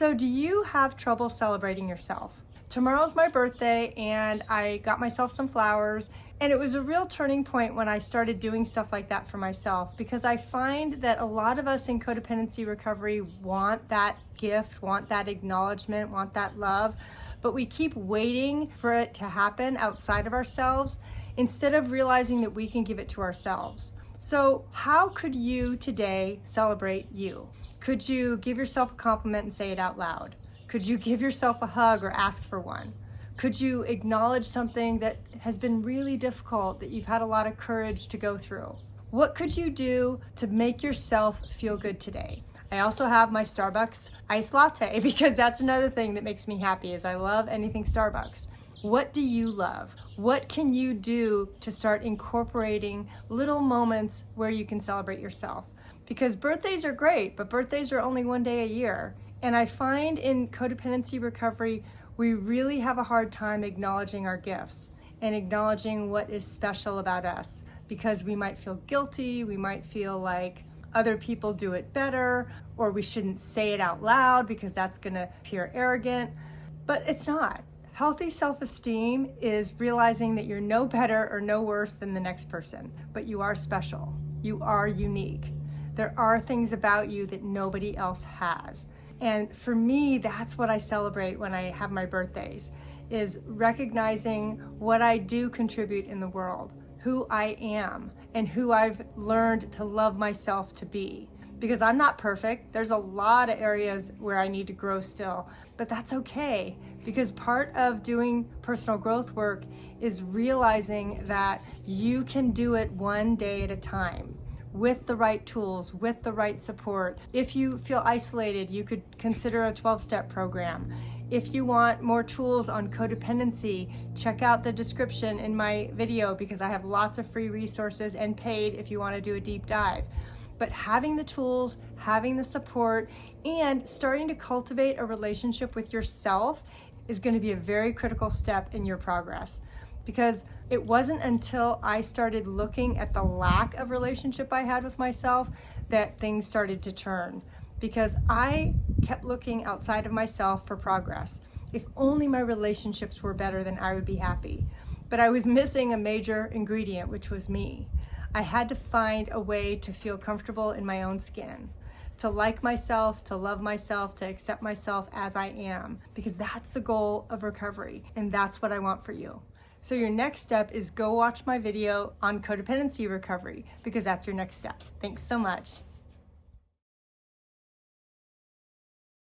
So do you have trouble celebrating yourself? Tomorrow's my birthday and I got myself some flowers, and it was a real turning point when I started doing stuff like that for myself, because I find that a lot of us in codependency recovery want that gift, want that acknowledgement, want that love, but we keep waiting for it to happen outside of ourselves instead of realizing that we can give it to ourselves. So how could you today celebrate you? Could you give yourself a compliment and say it out loud? Could you give yourself a hug or ask for one? Could you acknowledge something that has been really difficult, that you've had a lot of courage to go through? What could you do to make yourself feel good today? I also have my Starbucks iced latte because that's another thing that makes me happy, is I love anything Starbucks. What do you love? What can you do to start incorporating little moments where you can celebrate yourself? Because birthdays are great, but birthdays are only one day a year. And I find in codependency recovery, we really have a hard time acknowledging our gifts and acknowledging what is special about us, because we might feel guilty, we might feel like other people do it better, or we shouldn't say it out loud because that's gonna appear arrogant, but it's not. Healthy self-esteem is realizing that you're no better or no worse than the next person, but you are special, you are unique. There are things about you that nobody else has. And for me, that's what I celebrate when I have my birthdays, is recognizing what I do contribute in the world, who I am, and who I've learned to love myself to be. Because I'm not perfect. There's a lot of areas where I need to grow still, but that's okay, because part of doing personal growth work is realizing that you can do it one day at a time, with the right tools, with the right support. If you feel isolated, you could consider a 12-step program. If you want more tools on codependency, check out the description in my video, because I have lots of free resources and paid if you want to do a deep dive. But having the tools, having the support, and starting to cultivate a relationship with yourself is going to be a very critical step in your progress. Because it wasn't until I started looking at the lack of relationship I had with myself that things started to turn. Because I kept looking outside of myself for progress. If only my relationships were better, then I would be happy. But I was missing a major ingredient, which was me. I had to find a way to feel comfortable in my own skin, to like myself, to love myself, to accept myself as I am, because that's the goal of recovery, and that's what I want for you. So your next step is go watch my video on codependency recovery, because that's your next step. Thanks so much.